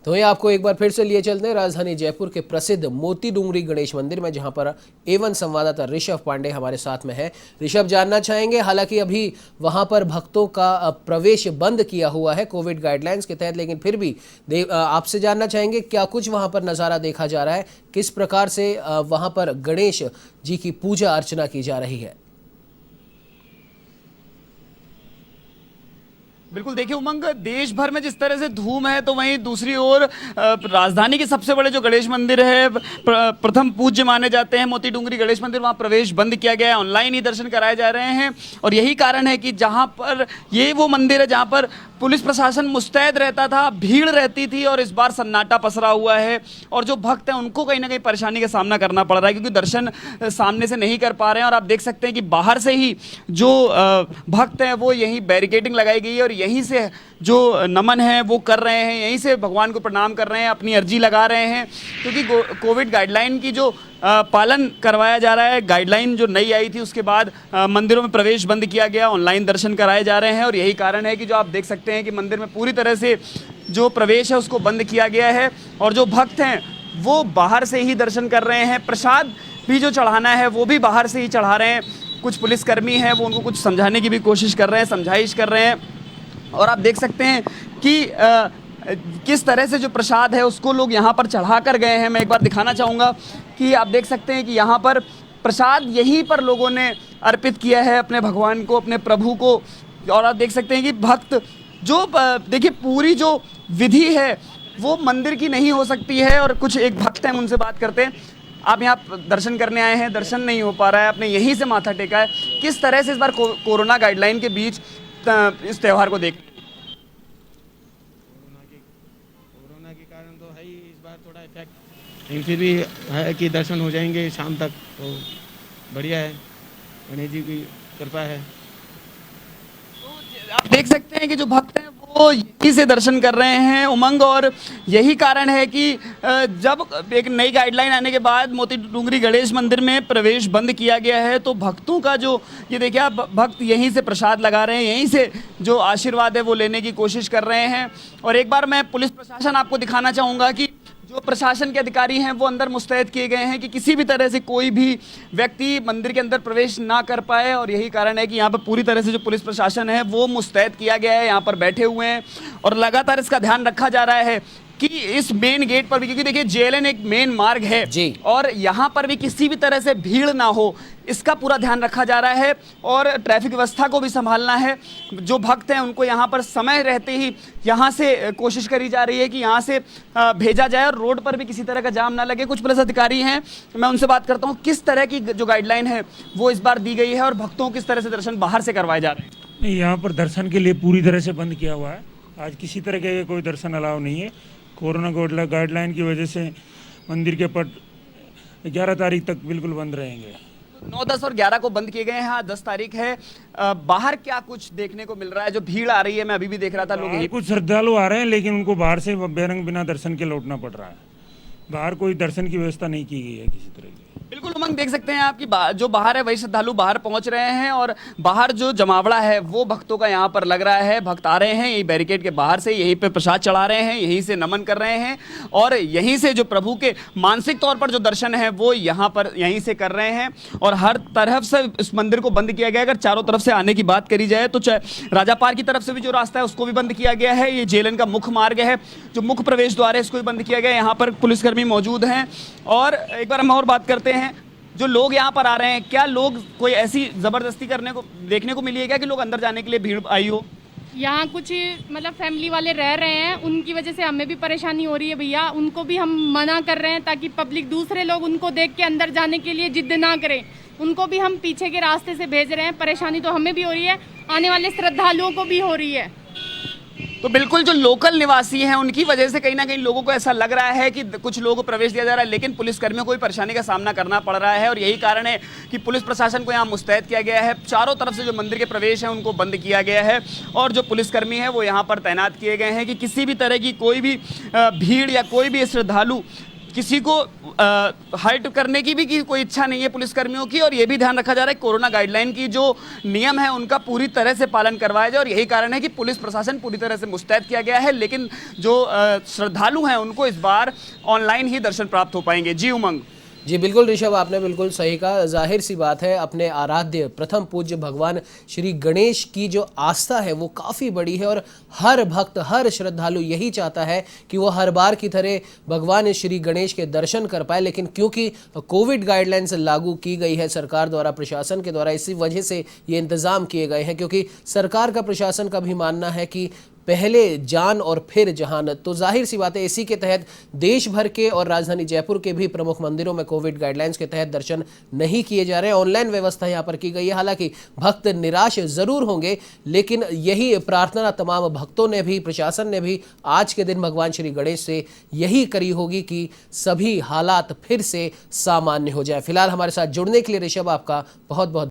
तो ये आपको एक बार फिर से लिए चलते हैं राजधानी जयपुर के प्रसिद्ध मोती डूंगरी गणेश मंदिर में, जहां पर A1 संवाददाता ऋषभ पांडे हमारे साथ में है। ऋषभ, जानना चाहेंगे, हालांकि अभी वहां पर भक्तों का प्रवेश बंद किया हुआ है कोविड गाइडलाइंस के तहत, लेकिन फिर भी आपसे जानना चाहेंगे क्या कुछ वहां पर नज़ारा देखा जा रहा है, किस प्रकार से वहां पर गणेश जी की पूजा अर्चना की जा रही है। बिल्कुल, देखिए उमंग, देश भर में जिस तरह से धूम है तो वहीं दूसरी ओर राजधानी के सबसे बड़े जो गणेश मंदिर है, प्रथम पूज्य माने जाते हैं मोती डूंगरी गणेश मंदिर, वहां प्रवेश बंद किया गया है। ऑनलाइन ही दर्शन कराए जा रहे हैं और यही कारण है कि जहां पर ये वो मंदिर है जहां पर पुलिस प्रशासन मुस्तैद रहता था, भीड़ रहती थी, और इस बार सन्नाटा पसरा हुआ है और जो भक्त हैं उनको कहीं ना कहीं परेशानी का सामना करना पड़ रहा है क्योंकि दर्शन सामने से नहीं कर पा रहे हैं। और आप देख सकते हैं कि बाहर से ही जो भक्त हैं वो यहीं बैरिकेडिंग लगाई गई है और यहीं से जो नमन है वो कर रहे हैं, यहीं से भगवान को प्रणाम कर रहे हैं, अपनी अर्जी लगा रहे हैं क्योंकि कोविड गाइडलाइन की जो पालन करवाया जा रहा है। गाइडलाइन जो नई आई थी उसके बाद मंदिरों में प्रवेश बंद किया गया, ऑनलाइन दर्शन कराए जा रहे हैं और यही कारण है कि जो आप देख सकते हैं कि मंदिर में पूरी तरह से जो प्रवेश है उसको बंद किया गया है और जो भक्त हैं वो बाहर से ही दर्शन कर रहे हैं। प्रसाद भी जो चढ़ाना है वो भी बाहर से ही चढ़ा रहे हैं। कुछ पुलिसकर्मी हैं वो उनको कुछ समझाने की भी कोशिश कर रहे हैं, समझाइश कर रहे हैं और आप देख सकते हैं कि किस तरह से जो प्रसाद है उसको लोग यहाँ पर चढ़ा कर गए हैं। मैं एक बार दिखाना चाहूँगा कि आप देख सकते हैं कि यहाँ पर प्रसाद यहीं पर लोगों ने अर्पित किया है अपने भगवान को, अपने प्रभु को। और आप देख सकते हैं कि भक्त जो देखिए पूरी जो विधि है वो मंदिर की नहीं हो सकती है। और कुछ एक भक्त हैं, उनसे बात करते हैं। आप यहाँ दर्शन करने आए हैं, दर्शन नहीं हो पा रहा है, आपने यहीं से माथा टेका है, किस तरह से इस बार कोरोना गाइडलाइन के बीच इस त्यौहार को देख? कोरोना के कारण तो है ही इस बार थोड़ा इफेक्ट, लेकिन फिर भी है कि दर्शन हो जाएंगे शाम तक, तो बढ़िया है, गणेश जी की कृपा है। तो आप देख सकते हैं कि जो भक्त हैं वो यहीं से दर्शन कर रहे हैं उमंग, और यही कारण है कि जब एक नई गाइडलाइन आने के बाद मोती डूंगरी गणेश मंदिर में प्रवेश बंद किया गया है तो भक्तों का जो ये देखिए आप भक्त यहीं से प्रसाद लगा रहे हैं, यहीं से जो आशीर्वाद है वो लेने की कोशिश कर रहे हैं। और एक बार मैं पुलिस प्रशासन आपको दिखाना चाहूँगा कि जो प्रशासन के अधिकारी हैं वो अंदर मुस्तैद किए गए हैं कि किसी भी तरह से कोई भी व्यक्ति मंदिर के अंदर प्रवेश ना कर पाए। और यही कारण है कि यहाँ पर पूरी तरह से जो पुलिस प्रशासन है वो मुस्तैद किया गया है, यहाँ पर बैठे हुए हैं और लगातार इसका ध्यान रखा जा रहा है कि इस मेन गेट पर भी, क्योंकि देखिए JLN एक मेन मार्ग है जी, और यहाँ पर भी किसी भी तरह से भीड़ ना हो इसका पूरा ध्यान रखा जा रहा है और ट्रैफिक व्यवस्था को भी संभालना है। जो भक्त हैं उनको यहाँ पर समय रहते ही यहाँ से कोशिश करी जा रही है कि यहाँ से भेजा जाए और रोड पर भी किसी तरह का जाम ना लगे। कुछ पुलिस अधिकारी हैं, मैं उनसे बात करता हूँ किस तरह की जो गाइडलाइन है वो इस बार दी गई है और भक्तों को किस तरह से दर्शन बाहर से करवाए जा रहे हैं। नहीं, यहाँ पर दर्शन के लिए पूरी तरह से बंद किया हुआ है। आज किसी तरह के कोई दर्शन अलाउ नहीं है। कोरोना गाइडलाइन की वजह से मंदिर के पट 11 तारीख तक बिल्कुल बंद रहेंगे। 9, 10 और 11 को बंद किए गए हैं, 10 तारीख है। बाहर क्या कुछ देखने को मिल रहा है? जो भीड़ आ रही है, मैं अभी भी देख रहा था, लोग कुछ श्रद्धालु आ रहे हैं लेकिन उनको बाहर से बेरंग बिना दर्शन के लौटना पड़ रहा है। बाहर कोई दर्शन की व्यवस्था नहीं की गई है किसी तरह की। बिल्कुल उमंग, देख सकते हैं आपकी जो बाहर है वही श्रद्धालु बाहर पहुंच रहे हैं और बाहर जो जमावड़ा है वो भक्तों का यहाँ पर लग रहा है। भक्त आ रहे हैं यही बैरिकेड के बाहर से, यहीं पे प्रसाद चढ़ा रहे हैं, यहीं से नमन कर रहे हैं और यहीं से जो प्रभु के मानसिक तौर पर जो दर्शन है वो यहाँ पर यहीं से कर रहे हैं। और हर तरफ से इस मंदिर को बंद किया गया। अगर चारों तरफ से आने की बात करी जाए तो राजा पार्क की तरफ से भी जो रास्ता है उसको भी बंद किया गया है। ये JLN का मुख्य मार्ग है, जो मुख्य प्रवेश द्वार है इसको भी बंद किया गया है। यहाँ पर पुलिसकर्मी मौजूद हैं और एक बार हम और बात करते हैं। जो लोग यहाँ पर आ रहे हैं, क्या लोग कोई ऐसी जबरदस्ती करने को देखने को मिली है क्या कि लोग अंदर जाने के लिए भीड़ आई हो? यहाँ कुछ मतलब फैमिली वाले रह रहे हैं, उनकी वजह से हमें भी परेशानी हो रही है भैया। उनको भी हम मना कर रहे हैं ताकि पब्लिक, दूसरे लोग उनको देख के अंदर जाने के लिए जिद ना करें। उनको भी हम पीछे के रास्ते से भेज रहे हैं। परेशानी तो हमें भी हो रही है, आने वाले श्रद्धालुओं को भी हो रही है। तो बिल्कुल जो लोकल निवासी हैं उनकी वजह से कहीं ना कहीं लोगों को ऐसा लग रहा है कि कुछ लोगों को प्रवेश दिया जा रहा है, लेकिन पुलिसकर्मियों को भी परेशानी का सामना करना पड़ रहा है। और यही कारण है कि पुलिस प्रशासन को यहाँ मुस्तैद किया गया है। चारों तरफ से जो मंदिर के प्रवेश हैं उनको बंद किया गया है और जो पुलिसकर्मी हैं वो यहाँ पर तैनात किए गए हैं कि किसी भी तरह की कोई भी भीड़ या कोई भी श्रद्धालु किसी को हर्ट करने की भी कोई इच्छा नहीं है पुलिसकर्मियों की, और ये भी ध्यान रखा जा रहा है कोरोना गाइडलाइन की जो नियम है उनका पूरी तरह से पालन करवाया जाए। और यही कारण है कि पुलिस प्रशासन पूरी तरह से मुस्तैद किया गया है। लेकिन जो श्रद्धालु हैं उनको इस बार ऑनलाइन ही दर्शन प्राप्त हो पाएंगे। जी उमंग। जी बिल्कुल ऋषभ, आपने बिल्कुल सही कहा। जाहिर सी बात है, अपने आराध्य प्रथम पूज्य भगवान श्री गणेश की जो आस्था है वो काफ़ी बड़ी है और हर भक्त, हर श्रद्धालु यही चाहता है कि वो हर बार की तरह भगवान श्री गणेश के दर्शन कर पाए। लेकिन क्योंकि कोविड गाइडलाइंस लागू की गई है सरकार द्वारा, प्रशासन के द्वारा, इसी वजह से ये इंतज़ाम किए गए हैं। क्योंकि सरकार का, प्रशासन का भी मानना है कि पहले जान और फिर जहान। तो जाहिर सी बात है, इसी के तहत देश भर के और राजधानी जयपुर के भी प्रमुख मंदिरों में कोविड गाइडलाइंस के तहत दर्शन नहीं किए जा रहे हैं। ऑनलाइन व्यवस्था यहां पर की गई है। हालांकि भक्त निराश जरूर होंगे, लेकिन यही प्रार्थना तमाम भक्तों ने भी, प्रशासन ने भी आज के दिन भगवान श्री गणेश से यही करी होगी कि सभी हालात फिर से सामान्य हो जाए। फिलहाल हमारे साथ जुड़ने के लिए ऋषभ आपका बहुत बहुत